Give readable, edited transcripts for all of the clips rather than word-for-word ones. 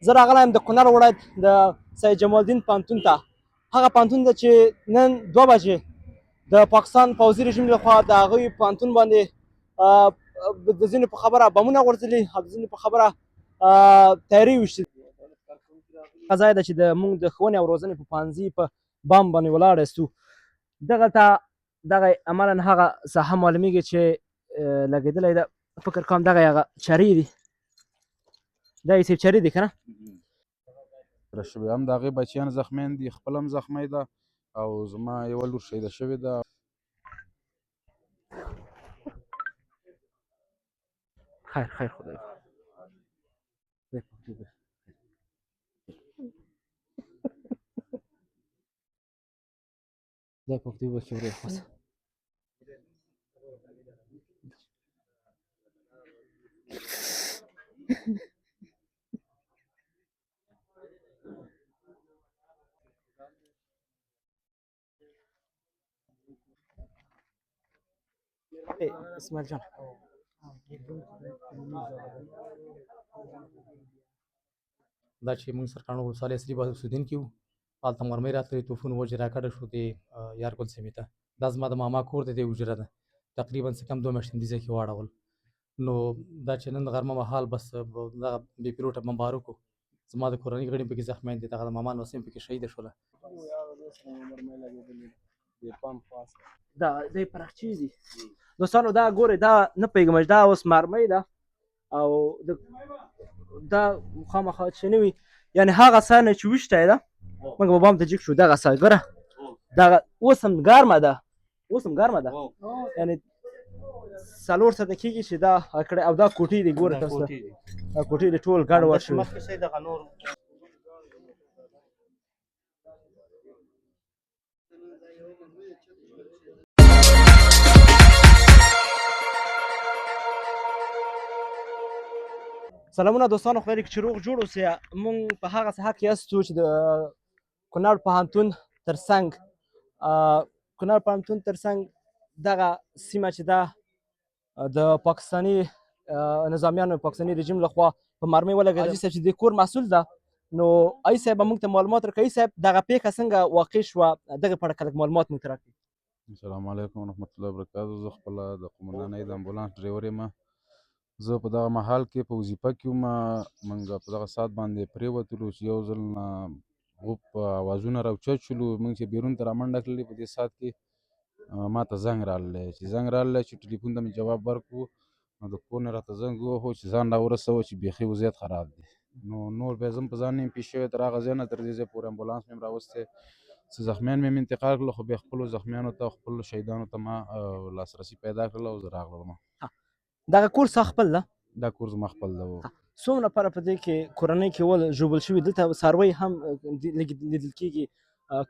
زه راغلی یم د کونړ ولایت د سید جمال الدین پوهنتون ته. هغه پوهنتون ده چې نن 2 بجې د پاکستان پوځي رژیم لخوا د هغوی پوهنتون باندې د ځینو په خبره بمونه غورځېدلي او د ځینو په خبره تیارې ویشتې. هغه ځای ده چې موږ د ښوونې او روزنې په پوهنځي په بام باندې ولاړ یاستو. دغلته دغه عملا هغه ساحه معلومیږي چې لګېدلی ده. فکر کوم دغه هغه چرې دي، دا یې چرې دي که نه؟ شوې هم د هغې بچیان زخمیان دي، خپل هم زخمی ده او زما یوه لور شهیده شوې ده. خیر خیر خدای خدای پاک دې وبخښي ورور خلاص. اسماعیل جان دا چې موږ سرکاڼو ولسوالۍ اصلي باز اوسېدونکي وو، هلته مرمۍ راتللې توپونو وجې راکډه شو د یارګل سیمې ته. دا زما د ماما کور دی، د حجره ده، تقریبا څه کم 2 میاشتې مدیزه کې واړول. نو دا چې نن د غرمه مهال بس دغه بې پیلوټه بمبارو کو، زما د کورنۍ غړي پکې زخمیان دي، دغه د ماما نوسیم پکې شهیده شوله. دا پراخچې دي دوستانو. دا ګورئ، دا نه پوهېږم چې دا اوس مرمۍ ده او دا خامخا چې نه وي، یعنې هغه څه نه چې ویشتی ده موږ به بام ته جګ شو. دغه څه ګوره، دغه اوس هم ګرمه ده، یعنې 4 ساعته کېږي چې دا کړی. او دا کوټې دي، ګوره تاسو دا کوټې دي ټول ګډ وډ شوي. سلامونه دوستانو، خدای دې کړي چې روغ جوړ اوسئ. مونږ په هغه ساحه کې یاستو چې د کونړ پوهنتون تر څنګ دغه سیمه چې ده د پاکستاني نظامیانو، پاکستاني رژیم لخوا په مرمۍ ولګېده. حاجي صاحب چې د کور مسؤل ده، نو حاجي صاحب به موږ ته معلومات راکړي. حاجي صاحب دغه پیښه څنګه واقع شوه، دغې په اړه لږ معلومات موږ ته راکړي. السلام علیکم ورحمت الله وبرکاتو. زه خپله د قومندانۍ د امبولانس ډریور یم. زه په دغه محل کې په وظیفه کې وم. موږ په دغه ساعت باندې پرېوتلو چې یو ځل غوپ اوازونه راوچت شولو. موږ چې بیرون ته رامنډه کړلې په دې ساعت کې ما ته زنګ راغلی چې ټلیفون ته مې جواب ورکړو، نو د کور نه راته زنګ ووهو چې ځان راورسوه چې بیخي وضعیت خراب دی. نو نور بیا زه هم په ځان نه یم پېښ شوی تر هغه ځای نه، تر دې ځای پورې امبولانس مې هم راوستی، څه زخمیان مې هم انتقال کړل، خو بیا خپلو زخمیانو ته، خپلو شهیدانو ته ما لاسرسي پیدا کړل او زه راغلم. دغه کور ستا خپل ده؟ دا کور زما خپل ده. څومره نفره په دې کې کورنۍ کې ژوبل شوي؟ دلته څاروي هم لیدل کېږي.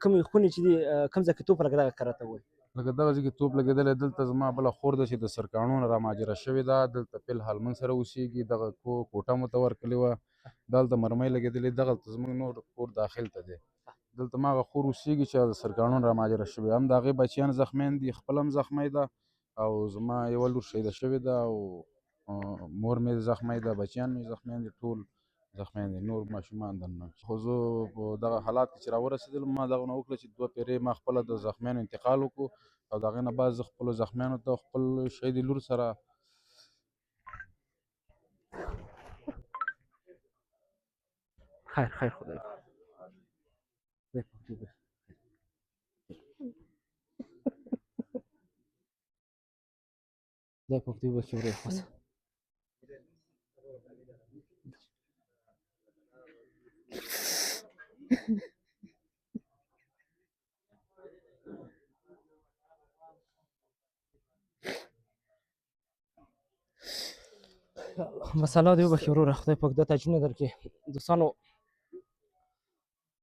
کومې خونې چې دي، کوم ځای کې توپ لګېدلی که راته ووایي؟ لکه دغه ځای کې توپ لګېدلی، دلته زما بله خور ده چې د سرکاڼو نه رامهاجره شوې ده، دلته فلحال موږ سره اوسېږي. دغه کوټه مو ته ورکړې وه، دلته مرمۍ لګېدلې، دغلته زموږ نور کور داخل ته دی. دلته ما هغه خور اوسېږي چې د سرکاڼو نه رامهاجره شوې، هم د هغې بچیان زخمیان دي، خپل هم زخمی ده او زما یوه لور شهیده شوې ده او مور مې زخمی ده، بچیان مې زخمیان دي، ټول زخمیان دي، نور ماشومان دننه. خو زه په دغه حالات کې چې راورسېدلم، ما دغه نه وکړه چې 2 پېرې ما خپله د زخمیانو انتقال وکړو او د هغې نه بعد زه خپلو زخمیانو ته خپل شهیدې لور سره خیر خیر خدای پاک دې وبخښي ورور خلاص. بس الله دې وبخښي وروره، خدای پاک دا تاجونه درکړي. دوستانو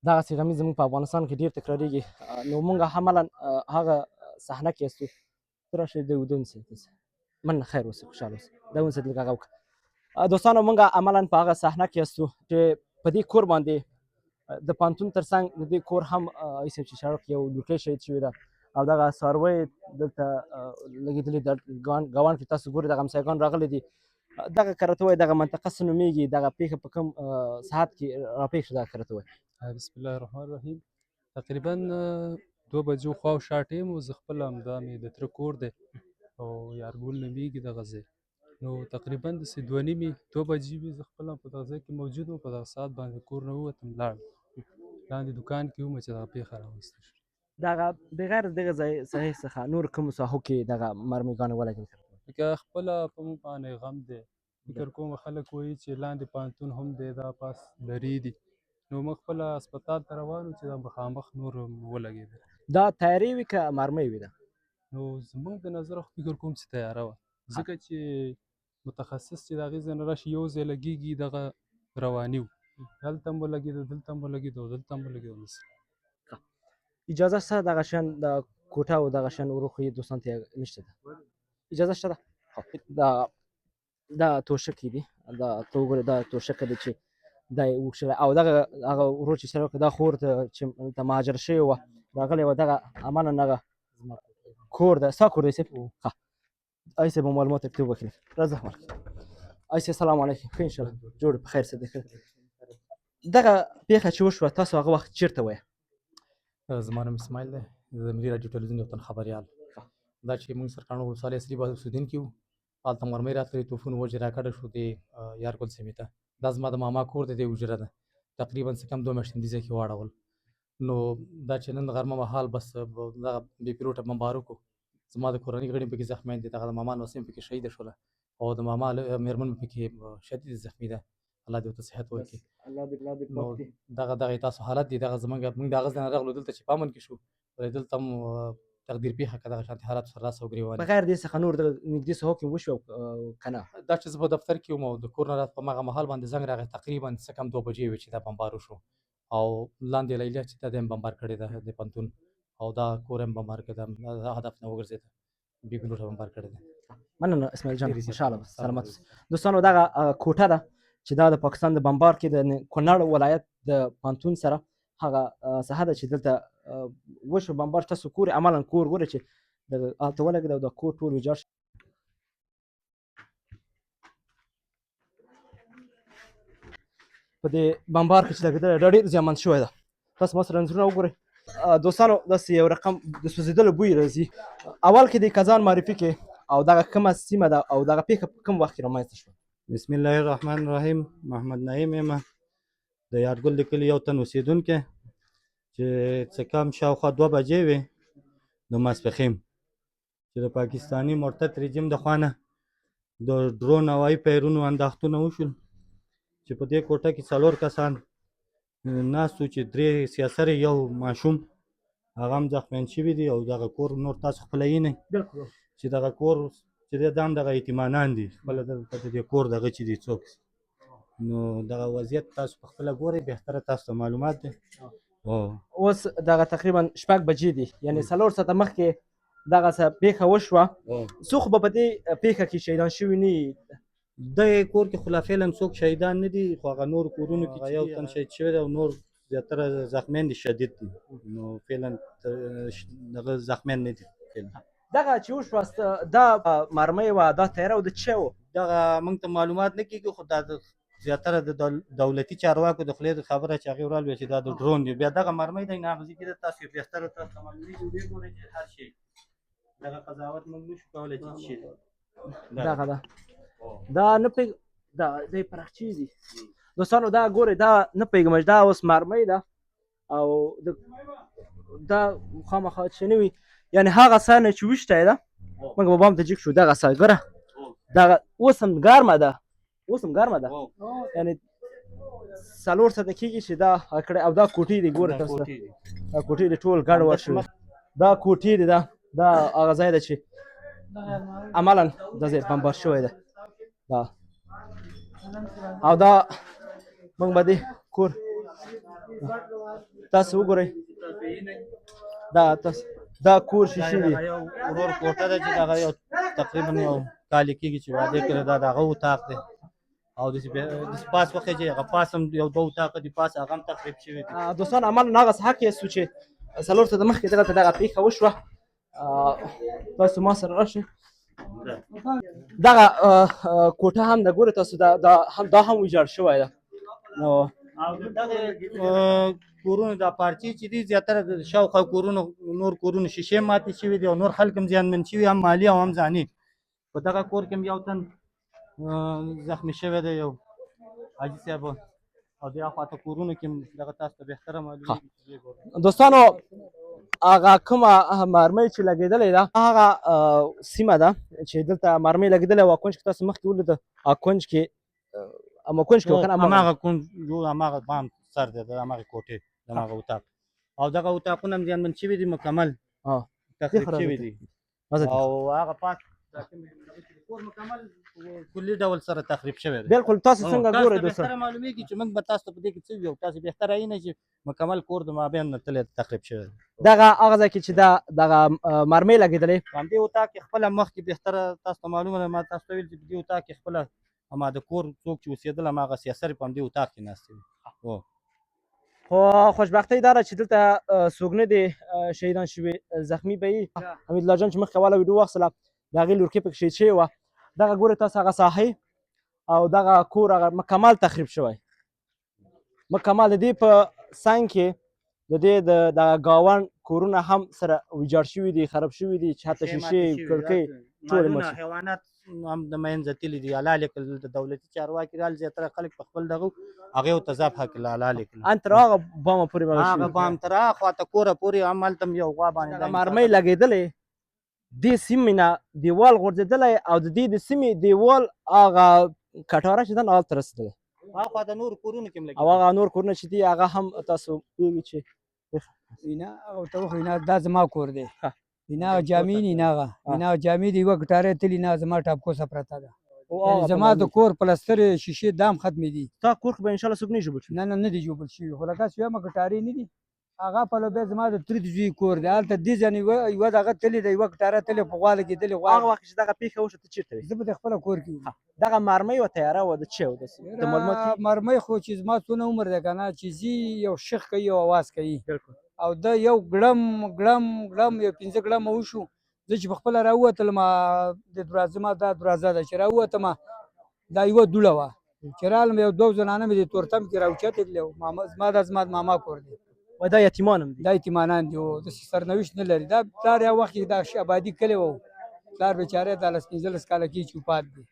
دغسې غمیز زموږ په افغانستان کې ډېر تکرارېږي. نو موږ عملا هغه صحنه کې یاستو. ته راشئ دا ونیسئ، مننه، خیر اوسئ، خوشحاله اوسئ. دا ونیسئ لږ هغه وکړه. دوستانو موږ عملا په هغه صحنه کې یاستو چې په دې کور باندې د پوهنتون تر څنګ د دې کور هم حاجي صاحب چې شړک یو لوټۍ شهید شوې ده او دغه څاروی دلته لګېدلي ده. ګاونډ کې تاسو ګورئ دغه همسایګان راغلي دي دغه که راته ووایې دغه منطقه څه نومېږي دغه پېښه په کوم ساعت کې راپېښ شوه دغه که راته ووایې. بسم الله الرحمن الرحیم. تقریبا 2 بجو خوا او شا ټیم و. زه خپله همدا مې د تره کور دی او یارګل نومېږي دغه ځای. نو تقریبا داسې 2 بجې وې. زه خپله په دغه ځای کې موجود وم. په دغه ساعت باندې کور نه ووتم لاړم. لاندې دوکان کې وم چې دغه پېښه راوسته شوه. دغه بغیر د دغه ځای صحیح څخه نور کومو ساحو کې دغه مرمیګانې ولګېدل؟ لکه خپله په موږ باندې غم دی. فکر کوم خلک وایي چې لاندې پوهنتون هم دی دا پاس درې دي. نو موږ خپله هسپتال ته روان وو چې دا مخامخ نور ولګېدل. دا تیارې وي که مرمۍ وي ده؟ نو زموږ د نظره خو فکر کوم چې تیاره وه، ځکه چې متخصص چې د هغې ځای نه راشي یو ځای لګېږي دغه رواني وو. هلته هم ولګېده دلته هم ولګېده او دلته هم ولګېده داسې. اجازه شته دغه شیان د کوټه او دغه شیان وروښیي دوستانو ته نشته ده؟ اجازه شته ده؟ دا توشکې دي دا ته وګورې دا توشکه دی چې دا یې وکښلی او دغه هغه ورور چې سره وکړه دا خور ته چې دلته مهاجر شوې وه راغلې وه دغه عملاً هغه کور ده ستا کور دی صاحب؟ ښه آی صاحب معلومات ترتیب وکړي راځه آی صاحب سلام علیکم ښه انشاءالله جوړ په خیر صاحب دغه پېښه چې وشوه تاسو هغه وخت چېرته وئ؟ زما نوم اسماعیل دی. زه د ملي راډیو ټلویزیون یو تن خبریال. دا چې موږ سرکاڼو ولسوالۍ اصلي باز اوسېدونکي وو هلته مرمۍ راتللې توپونو وجې راکډه شو د یارګل سیمې ته. دا زما د ماما کور دی د حجره ده. تقریبا څه کم 2 میاشتې دې ځای کې واړول. نو دا چې نن د غرمه مهال بس دغه بې پیلوټه بمبار وکړو. زما د کورنۍ غړي پکې زخمیان دي. دغه د ماما لمسۍ هم پکې شهیده شوله او د ماما مېرمن پکې شدید زخمي ده. الله دې ورته صحت ورکړي. نو دغه تاسو حالت دی دغه زمونږ د هغه ځای نه راغلو دلته چې په امن کې شو دلته هم تقدیر پېښه که دغه شانتې حالات سره لاس او ګرېوان بغیر دې څخه نور دغه نږدې ساحو کې وشوه که نه؟ دا چې زه په دفتر کې وم او د کور نه راته په هماغه مهال باندې زنګ راغی تقریبا څه کم 2 بجې وې چې دا بمبار وشو او لاندې لیلیه چې دا د هم بمبار کړې ده د پوهنتون او دا کور هم بمبار کړی ده هدف نه وګرځېده بې پیلوټه بمبار کړی ده. مننه اسماعیل جان خوشحاله سلامت اوسئ. دوستانو دغه کوټه ده چې دا د پاکستان د بمبار کې د کونړ ولایت د پوهنتون سره هغه ساحه ده چې دلته وشو بمبار. تاسو کور عملاً کور ګورئ چې هلته ولګېد او د کور ټول ویجاړ شو. په دې بمبار کې چې لګېدلی دا ډېر زیانمن شوی ده. تاسو ما سره انځورونه وګورئ. دوستانو داسې یو رقم د سوځېدلو بوی راځي. اول کې دې کځان معرفي کړې او دغه کومه سیمه ده او دغه پېښه په کوم وخت کې رامنځته شوه؟ بسم الله الرحمن الرحیم. محمد نعیم یم د یارګل د کلي یو تن اوسېدونکی چې څه کم شاوخوا 2 بجې وې د ماسپښین چې د پاکستاني مرتد رژیم د خوا نه د ډرون هوایي پیرونو انداختونه وشول چې په دې کوټه کې 4 کسان ناست وو چې 3 سیاسرې یو ماشوم هغه هم زخمیان شوي دي او دغه کور نور تاسو خپله وینئ چې دغه کور چې دی دا هم دغه یتیمانان دي خپله دلته د دې کور دغه چې دي څوک نو دغه وضعیت تاسو په خپله ګورئ بهتره تاسو ته معلومات دی. اوس دغه تقریبا 6 بجې دي یعنې 4 ساعته مخکې دغه څه پېښه وشوه. څوک به په دې پېښه کې شهیدان شوي نه وي؟ دغه کور کې خو لا فعلا څوک شهیدان نه دي خو هغه نور کورونو کې یو تن شهید شوی دی او نور زیاتره زخمیان دي شدید دي نو فعلا دغه زخمیان نه دي. دغه چې وشوه دا مرمۍ وه دا تیاره و د چا و؟ دغه موږ ته معلومات نه کېږي خو دا زیاتره د دولتي چارواکو د خولې خبره چې هغې ورالوي چې دا د ډرون دی. بیا دغه مرمۍ دی ناغزي کېده تاسو یې بهتره تاسو ته معلومېږي ویې ګورئ چې هر شی دغه قضاوت موږ نشو کولی چې څه شی دی دغه ده دا نه دا دی پراخچې دي. دوستانو دا ګورئ دا نه پوهېږم چې دا اوس مرمۍ ده او دا خامخا چې نه وي یعنې هغه څه نه چې ویشتی ده موږ به بام ته جګ شو دغه څه ګوره دغه اوس هم ګرمه ده یعنې 4 ساعته کېږي چې دا کړی او دا کوټې دي ګوره تاسو ته دا کوټې دي ټول ګډ وډ شوي دا کوټې دي دا هغه ځای ده چې عملاً دا ځای بمبار شوی ده او دا موږ به دې کور تاسو وګورئ دا کور شیشې دي. ورور کوټه ده چې دغه یو تقریبا یو کال کېږي چې واده کړی دا د هغه اتاق دی او داسې پاس وخېږي هغه پاس هم یو 2 اتاقه دي پاس هغه هم تخریب شوي دي. دوستان عملاً هغه څه حق یې سو چې 4 ساعته مخکې دغه پېښه وشوه. تاسو ما سره راشئ دغه کوټه هم د ګوره تاسو دا هم ویجاړ شوی ده نو او دغه کورونه د پارچې چې دي زیاتره د شاوخوا کورونو نور کورونو شیشې ماتې شوي دي او نور خلک هم زیانمن شوي هم مالي او هم ځاني په دغه کور کې هم یو تن زخمي شوی دی یو حاجي صاحب او بیا خواته کورونو کې هم دغه تاسو ته بهتره معلومیږي. دوستانو هغه کومه مرمۍ چې لګېدلې ده هغه سیمه ده چې دلته مرمۍ لګېدلې وه کونج کې تاسو مخکې ولیده کونج کې کونج کې و که نه هماغه کونج هماغه بام سر دی د هماغه کوټې د هماغه اتاق او دغه اتاقونه هم زیانمن شوي دي مکمل تخریب شوي دي او هغه پاس کور مکمل کلي ډول سره تخریب شوی دی. بالکل تاسو څنګه ګورئ دوستان؟ بهتره معلومیږي چې موږ به تاسو ته په دې کې څه ویو تاسو بهتره یې نه چې مکمل کور د مابین نه تللی تخریب شوی دی. دغه هغه ځای کې چې دغه مرمۍ لګېدلې په همدې اتاق کې خپله مخکې بهتره تاسو ته معلومه ده ما تاسو ته ویل چې په دې اتاق کې خپله اما د کور څوک چې اوسېدل هماغه سیاسر په همدې اتاق کې ناست وي. خو خوشبختۍ دا ده چې دلته څوک نه دی شهیدان شوي زخمي به یي حمید الله جان چې مخکې اوله ویډیو واخیستله د هغې لورکۍ پکې شهید شوې وه دغه ګورئ تاسو هغه ساحې او دغه کور هغه مکمل تخریب شوی مکمل د دې په څنګ کې د دې د ګاونډ کورونه هم سره ویجاړ شوي دي خراب شوي دي چې حتی شیشې کړکۍ ټولې مړ حیوانات هم د منځه تللي دي حلالې کړل د دولتي چارواکي رال زیاتره خلک په خپل دغه هغې ورته ذبحه کړل حلالې کړل ان تر هغه بامه پورې هغه بام تر هغه خواته کوره پورې هم هلته هم یو غوا باندې مرمۍ لګېدلې دې سیمې نه دیوال غورځېدلی او د دې د سیمې دیوال هغه کټاره چې ده نو هلته رسېدلی هاخوا د نورو کورونو کې هم او هغه نور کورونه چې دي هغه هم تاسو پوهېږئ چې اینا او ته وخو اینا دا زما کور دی اینا جامې نه اینا اینا جامې دی یوه ګټاره تلي نه زما ټاپکوسه پرته ده یعنې زما د کور پلستر شیشې دام ختمې دي ستا کور خو به انشاءالله څوک نه جوړ شي نه نه دي جوړ شوي خو لکه څه وایم ګټارې نه دي هغه پلو بیا زما د ترید زوی کور دی هلته دې ځای یوه دغه تلې ده یوه ګټاره تلې په غوا لګېدلې هغه وخت چې دغه پېښه وشوه ته چېرته وې زه په د خپله کور کې وم دغه مرمۍ وه تیاره وه د چی وه د معلومات مرمۍ خو چې زما څونه عمر دی که نه چې ځي یو شخ کوي یو اواز کوي بالکل او د یو ګړم یو 5 ګړمه وشو زه چې په خپله راووتلم د دروازه ما دا دروازه ده چې راووتم دا یوه دوړه وه چې رالم یو 2 زنانه مې د تورتم کې راوچتې تللې زما دا زما د ماما کور دی وایي دا یتیمان هم دي دا یتیمانان دي داسې سرنوشت نه لري دا پلار یو وخت کې دا آبادي کلی و پلار بیچاره دا 15 کاله کې چې وفات دی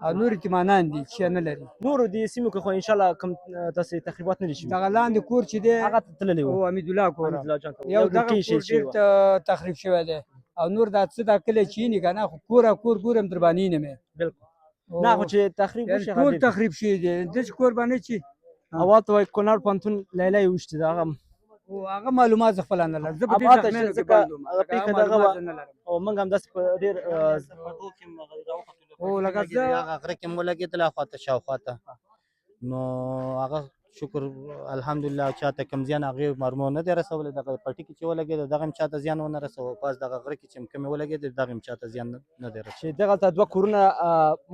او نور یتیمانان دي چې نه لري نورو دې سیمو کې خو انشاءالله کوم داسې تخریبات نه دي شوي دغه لاندې کور چې دی هغه تللی و او حمیدالله کور حمید الله جان ته یو دغه لړکۍ کور شهید شوې وه ډېر تخریب شوی دی او نور دا څه دا کلی چې یې که نه خو کور ګورم در باندې نه مې بالکل نه خو چې تخریب وشي هغه ټول ډېر تخریب شوي دي داسې کور باندې چې او هلته وایي کونړ پوهنتون لیلی وشتې ده هغه او هغه معلومات زه خپله نه لرم زه په اب ډېر هلته زخمیانو چې کې ځکه بند وم هغه لکه هغه پېښه دغه معلومات وه زه نه لرم او موږ هم داسې په ډېر او لکه زه هغه غره کې مو لګېدل هاخواته شاوخواته نو هغه شکر الحمدلله چاته کم زیان هغې مرمو نه دی رسولی دغه پټي کې چې ولګېده دغه هم چاته زیان ونه رسوه پاس دغه غره کې چې کومې ولګېدې دغه هم چاته زیان نه دی رسولی چې دغلته دوه کورونه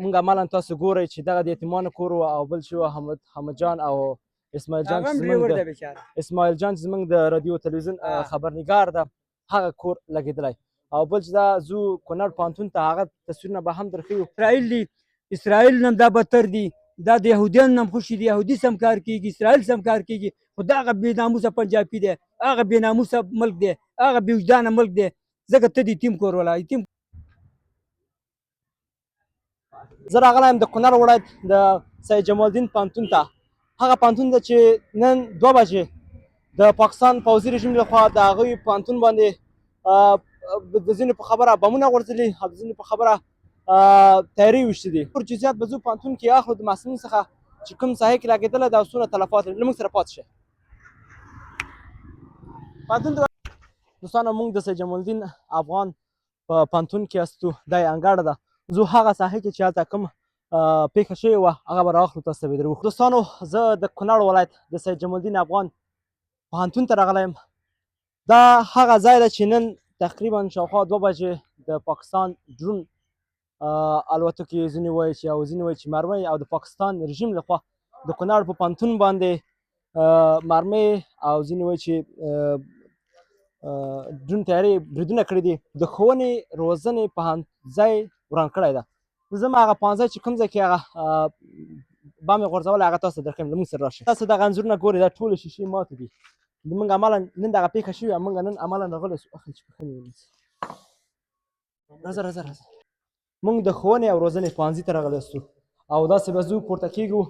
موږ عملا تاسو ګورئ چې دغه د یتیمانو کور و او بل چې و حمد جان او اسماعیل جان هغه چې هم زموږ ډریور د دی بیچاره اسماعیل جان چې زموږ د رادیو تلویزیون خبرنګار ده هغه کور لګېدلی او بل چې دا ځو کونړ پوهنتون ته هغه تصویرونه به هم درښیو اسرائیل دی اسرائیل نم دا بدتر دی دا د یهودیانو نم خوشي دی یهودي سم کار کیږي اسرائیل سم کار کیږي خو دا هغه بې ناموسه پنجابي دی هغه بې ناموسه ملک دی هغه بې وجدانه ملک دی ځکه ته د یتیم کور ولا یتیم زه راغلی یم د کونړ ولایت د سید جمال الدین پوهنتون ته هغه پوهنتون ده چې نن 2 بجې د پاکستان پوځي رژیم لخوا د هغوی پوهنتون باندې د ځینو په خبره بمونه غورځېدلي او د ځینو په خبره تیارې ویشتې دي ټول جزیات به زه پوهنتون کې اخلو د محصلینو څخه چې کوم ساحې کې لګېدلی ده او څومره تلفات لري له موږ سره پاتې شه پوهنتون دوستانو موږ د سید جمال الدین افغان په پوهنتون کې هستو دا یې انګړ ده زه هغه ساحې کې چې هلته کوم پېښه شوې وه هغه به راواخلو تاسو ته به یې در وښیو دوستانو زه د کونړ ولایت د سید جمال الدین افغان پوهنتون ته راغلی یم دا هغه ځای ده چې نن تقریبا شاوخوا 2 بجې د پاکستان ډرون الوتکې ځینې وایي چې او ځینې وایي چې مرمۍ او د پاکستان رژیم لخوا د کونړ په پوهنتون باندې مرمۍ او ځینې وایي چې ډرون تیارې بریدونه کړي دي د ښوونې روزنې پوهنځی وران کړی ده. زما هغه پانځه چې کوم ځای کې هغه بام یې غورځولی هغه تاسو ته درښیم زموږ سره راشئ. تاسو دغه انځورونه ګورئ دا ټولې شیشې ماتې دي. موږ عملا نن دغه پېښه شوې موږ نن عملا راغلی سو چې پښه مې ونیسي. راځه موږ د ښوونې او روزنې پوهنځي ته راغلی سو او داسې به ځو پورته کېږو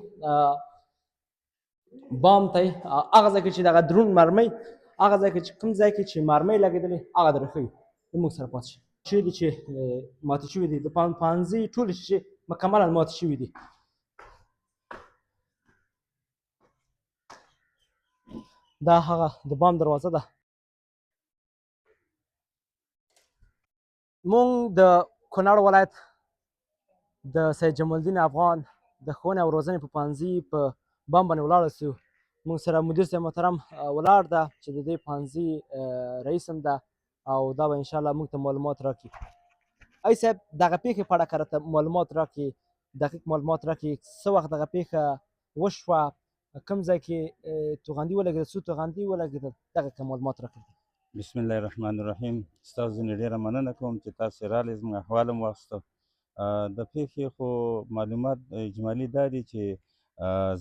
بام ته هغه ځای کې چې دغه دروند مرمۍ هغه ځای کې چې کوم ځای کې چې مرمۍ لګېدلې هغه در ښیو. زموږ سره پاتې شئ. شیشې دي چې ماتې شوي دي د پوهنځي ټولې شیشې مکملا ماتې شوي دي. دا هغه د بام دروازه ده. مونږ د کونړ ولایت د سید جمال الدین افغان د ښوونې او روزنې په پوهنځي په بام باندې ولاړ سو. مونږ سره مدیر صاحب محترم ولاړ ده چې د دې پوهنځي رئیس هم ده او دا به انشاءالله موږ ته معلومات راکړي. ای صاحب دغه پېښې په اړه که راته معلومات راکړي، دقیق معلومات راکړي، څه وخت دغه پېښه وشوه، کوم ځای کې توغندي ولګېدل، څو توغندي ولګېدل، دغه معلومات راکړي. بسم الله الرحمن الرحیم. ستاسو ځینې ډېره مننه کوم چې تاسې رالې زموږ احوال هم واخیسته. د پېښې خو معلومات اجمالي دا دي چې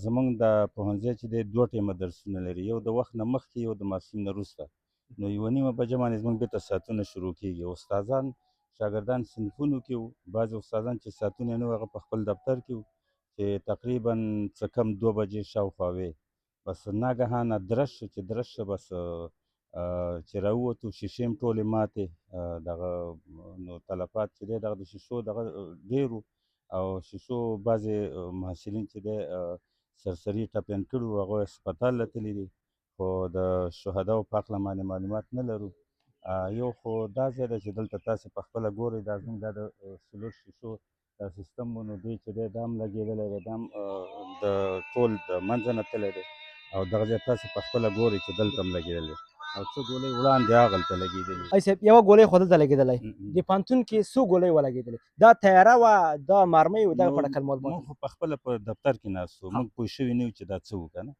زموږ د پوهنځی چې دی 2 ټیمه درسونه لري، یو د وخت نه مخکې یو د ماسپښین نه وروسته. نو 1:30 بجه باندې زموږ بېرته ساعتونه شروع کېږي. استادان شاګردان صنفونو کې وو. بعضې استادان چې ساعتونه یې نه وو هغه په خپل دفتر کې وو چې تقریبا څه کم 2 بجې شاوخوا وې. بس ناګهانه درز شو چې درز شه بس چې راووتو شیشې هم ټولې ماتې دغه نو تلفات چې دی دغه د شیشو دغه ډېر وو او شیشو بعضې محصلین چې دی سرسري ټپیان کړي وو هغوی هسپتال ته تللي دي خو د شهداو په هکله باندې معلومات نه لرو. یو خو دا ځای ده چې دلته تاسې په خپله ګورئ دا زموږ دا د څلور شیشو دا سیستم و نو دی چې دی دا هم لګېدلی دی دا هم د ټول د منځه نه تللی دی او دغه ځای تاسې په خپله ګورئ چې دلته هم لګېدلی دی او څه ګولۍ وړاندې هغلته لګېدلي. ای صاحب یوه ګولۍ خو دلته لګېدلی د پوهنتون کې څو ګولۍ ولګېدلې؟ دا تیاره وه دا مرمۍ وه دغه په اړه کل معلومات. موږ خو په خپله په دفتر کې ناست وو موږ پوه شوي نه یو چې دا څه وو که نه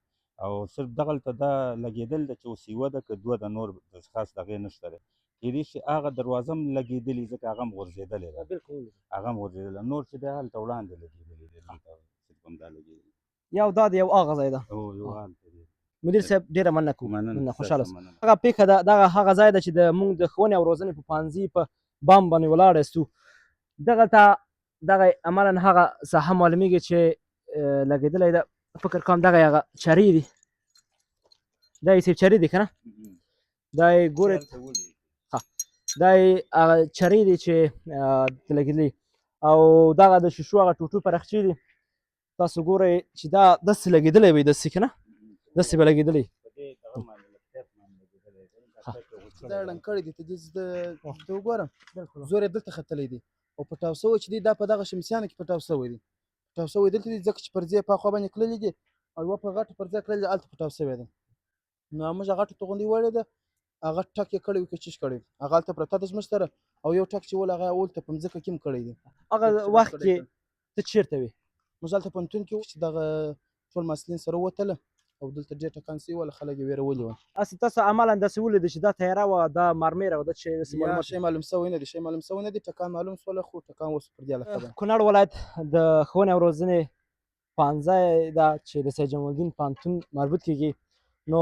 او صرف دغلته دا لګېدل ده چې اوس یوه ده که دوه ده نور خاص دغې نشته دی. کېدای شي هغه دروازه هم لګېدلې ځکه هغه هم غورځېدلې ده هغه هم غورځېدله نور چې دی هلته وړاندې لګېدلې دی دلته صرف همدا لګېدلې یو دا د یو هغه ځای ده. یو هلته دی. مدیر صاحب ډېره مننه کوم مننه خوشحاله سم. هغه پېښه ده دغه هغه ځای ده چې د موږ د ښوونې او روزنې په پوهنځي په بام باندې ولاړ یاستو. دغلته دغه عملا هغه ساحه معلومیږي چې لګېدلی ده. فکر کوم دغه هغه چرې دي دا یې صاحب چرې دي که نه دا یې ګورئ دا یې هغه چرې دي چې لګېدلي او دغه د شیشو هغه ټوټو پرخچې دي تاسو ګورئ چې دا داسې لګېدلی وي داسې که نه داسې به لګېدلی دا ړنګ کړی دی ته وګورم زور یې دلته ختلی دی او پټاو سوی چې دی دا په دغه شمسیانو کې پټاو سوی دی پټاو سوی دلته دی ځکه چې پرزې په خوا باندې کړلې دي او یوه په غټه پرزه کړلې ده هلته پټاو سوی دی نو موږ غټه توغندۍ وړې ده هغه ټک یې کړی وي که چیش کړی هغه هلته پرته ده زموږ سره او یو ټک چې ول هغه اولته په مځکه کې هم کړی دی. هغه وخت کې ته چېرته وې؟ موږ هلته پوهنتون کې وو چې دغه ټول محصلین سره ووتله او دلته ډېر ټکان سوي وله خلک یې ویرولي ول. هسې تاسو عملا داسې ولیدل چې دا تیاره وه دا مرمۍ راوده چې شی معلوم سوی نه دی شی معلوم سوی نه دی ټکان معلوم سوله خو ټکان اوس پر دې علاقه ده. کونړ ولایت د ښوونې او روزنې پوهنځی ده چې د سید جمال الدین پوهنتون مربوط کېږي نو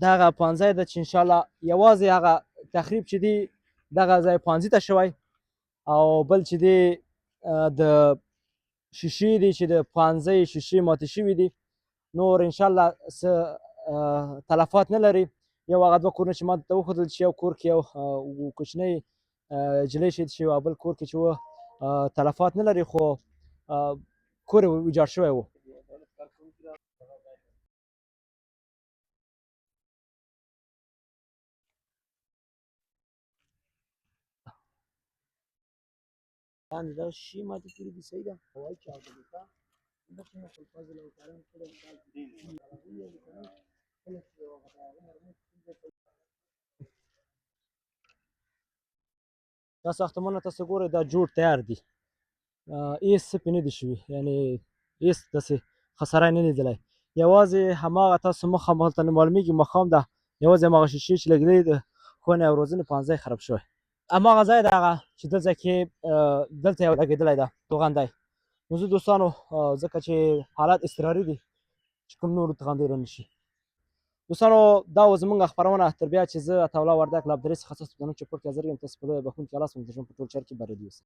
دغه پوهنځی ده چې انشاءالله یوازې هغه تخریب چې دی دغه ځای پوهنځي ته شوی او بل چې دی د شیشې دي چې د پوهنځۍ شیشې ماتې شوي دي نور انشاءالله څه تلفات نه لري. یو هغه 2 کورونه چې ما ته وښودل چې یو کور کې یو کوچنی جلۍ شهید شوی او بل کور کې چې و تلفات نه لري خو کور یې ویجاړ شوی و. باندې دا شي ماتې کړي دي صحیح ده هوایي چاودنې ته دا ساختمانونه تاسو ګورئ دا جوړ تیار دي هېڅ څه پرې نه دي شوي یعنې هېڅ داسې خساره یې نه لیدلی یوازې هماغه تاسو مخامخ هلته نه معلومېږي ماښام ده یوازې هماغه شیشې چې لګېدلې د ښوونې او روزنې پوهنځی خراب شوی. هماغه ځای دی هغه چې دلته کې دلته یو لګېدلی ده توغندی. نو زه دوستانو ځکه چې حالات اضطراري دي چې کوم نورو توغندۍ رانشي. دوستانو دا و زموږ خپرونه تر بیا چې زه عطاالله وردګ له عبدالرزق څخه ستاسو په نوم چې پورته حاضر یم. تاسو په لویه بخښونکي الله ستاسو د ژوند په ټول چارو کې بریالي اوسئ.